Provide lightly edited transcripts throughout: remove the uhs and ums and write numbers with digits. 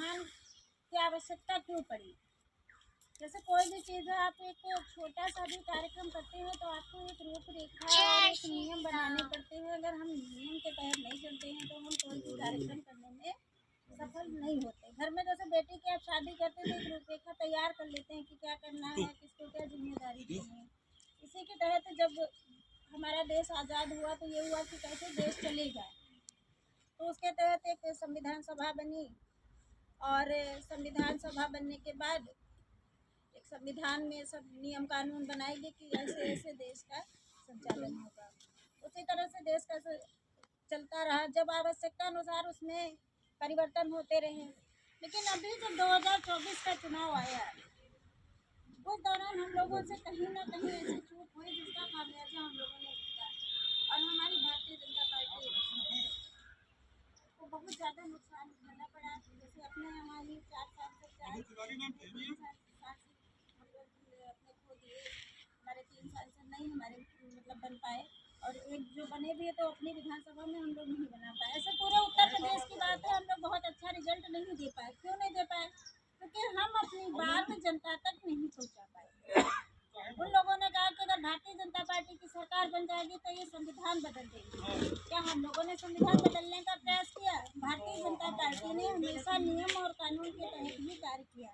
संविधान की आवश्यकता क्यों पड़ी। जैसे कोई भी चीज़ है, आप एक छोटा सा भी कार्यक्रम करते हैं तो आपको एक रूपरेखा और एक नियम बनाने पड़ते हैं। अगर हम नियम के तहत नहीं चलते हैं तो हम कोई भी कार्यक्रम करने में सफल नहीं होते। घर में जैसे बेटी की आप शादी करते हैं तो एक रूपरेखा तैयार कर लेते हैं कि क्या करना है, किसको क्या जिम्मेदारी देनी है। इसी के तहत जब हमारा देश आज़ाद हुआ तो ये हुआ कि कैसे देश चलेगा, तो उसके तहत एक संविधान सभा बनी और संविधान सभा बनने के बाद एक संविधान में सब नियम कानून बनाएंगे कि ऐसे ऐसे देश का संचालन होगा। उसी तरह से देश का चलता रहा। जब आवश्यकता अनुसार उसमें परिवर्तन होते रहे, लेकिन अभी जब 2024 का चुनाव आया उस दौरान हम लोगों से कहीं ना कहीं ऐसी चूक हुई जिसका खामियाजा हम लोगों ने भुगता और हमारी भारतीय जनता पार्टी को बहुत ज़्यादा नुकसान उठाना पड़ा। जैसे अपने यहाँ ही 4 साल से अपने खो दिए, हमारे 3 साल से नहीं हमारे मतलब बन पाए, और एक जो बने भी है तो अपनी विधानसभा में हम लोग नहीं बना पाए। ऐसे पूरे उत्तर प्रदेश की बात है, हम लोग बहुत अच्छा रिजल्ट नहीं दे पाए। क्यों नहीं दे पाए? क्योंकि हम अपनी बात जनता तक नहीं पहुँचा पाए। उन लोगों ने कहा कि अगर भारतीय जनता पार्टी की सरकार बन जाएगी तो ये संविधान बदल देगी। क्या हम लोगों ने संविधान बदलने का प्रयास किया? भारतीय जनता पार्टी ने हमेशा नियम और कानून के तहत ही कार्य किया।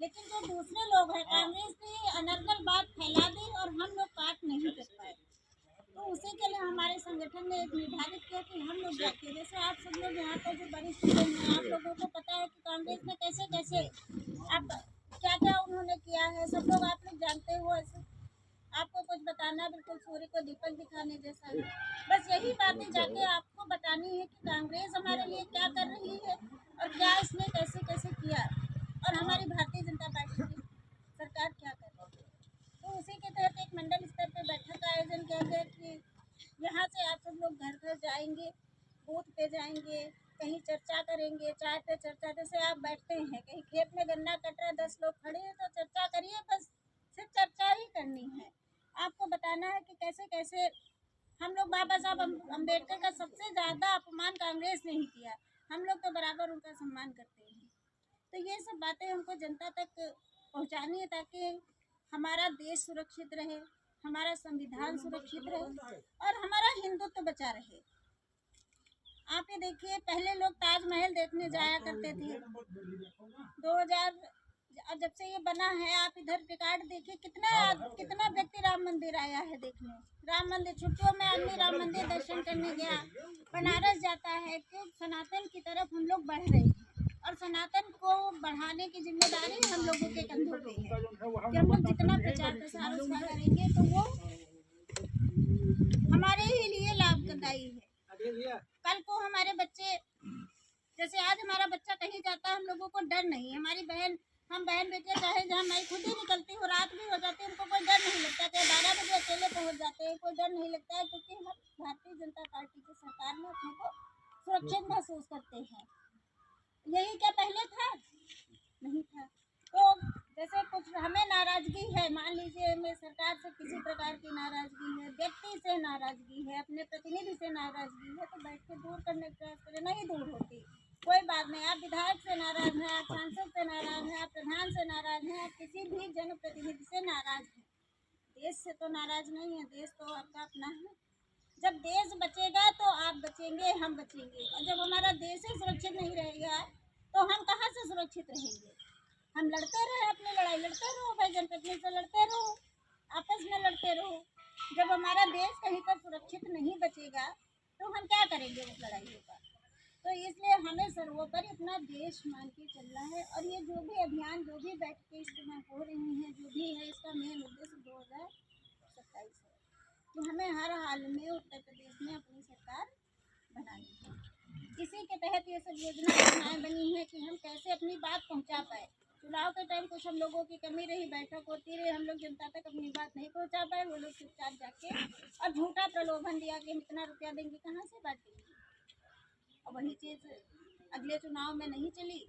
लेकिन जो दूसरे लोग हैं, कांग्रेस ने अनर्गल बात फैला दी और हम लोग काट नहीं कर पाए। तो उसी के लिए हमारे संगठन ने एक निर्धारित किया कि हम लोग जाके, जैसे आप सब लोग यहाँ पर जो वरिष्ठ लोग हैं, आप लोगों को पता है कि कांग्रेस ने कैसे कैसे आप क्या क्या उन्होंने किया है, सब लोग आप लोग जानते हो। ऐसे आपको कुछ बताना बिल्कुल सूर्य को दीपक दिखाने जैसा है। बस यही बातें जाके आपको बतानी है कि कांग्रेस हमारे लिए क्या कर रही है और क्या इसने कैसे कैसे किया, और हमारी भारतीय जनता पार्टी की सरकार क्या कर रही है। तो उसी के तहत एक मंडल स्तर पर बैठक का आयोजन किया गया कि यहाँ से आप सब लोग घर घर जाएंगे, बूथ पे जाएंगे, कहीं चर्चा करेंगे, चाय पे चर्चा। जैसे आप बैठते हैं कहीं खेत में गन्ना कट रहा है, 10 लोग खड़े हैं तो चर्चा करिए, बस सिर्फ चर्चा ही करनी है। आपको बताना है कि कैसे कैसे हम लोग बाबा साहब अम्बेडकर का सबसे ज़्यादा अपमान कांग्रेस ने ही किया, हम लोग तो बराबर उनका सम्मान करते हैं। तो ये सब बातें हमको जनता तक पहुंचानी है ताकि हमारा देश सुरक्षित रहे, हमारा संविधान सुरक्षित रहे और हमारा हिंदुत्व बचा रहे। आप ये देखिए, पहले लोग ताजमहल देखने जाया करते थे। 2000 अब जब से ये बना है, आप इधर रिकॉर्ड देखिए, कितना व्यक्ति राम मंदिर आया है देखने। राम मंदिर छुट्टियों में आदमी राम मंदिर दर्शन करने गया, बनारस जाता है। क्यों? सनातन की तरफ हम लोग बढ़ रहे हैं और सनातन को बढ़ाने की जिम्मेदारी हम लोगों के कंधों पे है कि हम लोग जितना प्रचार प्रसार उसका करेंगे तो वो हमारे ही लिए लाभदायी है। कल को हमारे बच्चे, जैसे आज हमारा बच्चा कहीं जाता है, हम लोगों को डर नहीं। हमारी बहन, हम बहन बेटे चाहे जहाँ मैं खुद ही निकलती हूँ, रात भी हो जाती है, उनको कोई डर नहीं लगता कि 12 बजे अकेले पहुँच जाते हैं, कोई डर नहीं लगता है, क्योंकि हम भारतीय जनता पार्टी की सरकार में अपने को सुरक्षित महसूस करते हैं। यही क्या पहले था? नहीं था। तो जैसे कुछ हमें नाराजगी है, मान लीजिए हमें सरकार से किसी प्रकार की नाराजगी है, व्यक्ति से नाराजगी है, अपने प्रतिनिधि से नाराजगी है, तो बैठ के दूर करने का प्रयास करें। नहीं दूर होती, कोई बात नहीं। आप विधायक से नाराज हैं, आप सांसद से नाराज हैं, आप प्रधान से नाराज हैं, आप किसी भी जनप्रतिनिधि से नाराज हैं, देश से तो नाराज नहीं है। देश तो आपका अपना है। जब देश बचेगा तो आप बचेंगे, हम बचेंगे, और जब हमारा देश ही सुरक्षित नहीं रहेगा तो हम कहाँ से सुरक्षित रहेंगे। हम लड़ते रहे, अपनी लड़ाई लड़ते रहो भाई, जनप्रतिनिधि से लड़ते रहो, आपस में लड़ते रहो। जब हमारा देश कहीं पर सुरक्षित नहीं बचेगा तो हम क्या करेंगे उस लड़ाइयों का। तो इसलिए हमें सर्वोपरि अपना देश मान के चलना है। और ये जो भी अभियान, जो भी बैठकें इस्तेमाल हो रही हैं, जो भी है, इसका मेन उद्देश्य 2027 है कि हमें हर हाल में उत्तर प्रदेश में अपनी सरकार बनानी है। इसी के तहत ये सब योजनाएं बनी हैं कि हम कैसे अपनी बात पहुंचा पाए। चुनाव के टाइम कुछ हम लोगों की कमी रही, बैठक होती रही, हम लोग जनता तक अपनी बात नहीं पहुंचा पाए। वो लोग चुपचाप जाके और झूठा प्रलोभन दिया कि हम इतना रुपया देंगे, कहाँ से बांटेंगे। और वही चीज़ अगले चुनाव में नहीं चली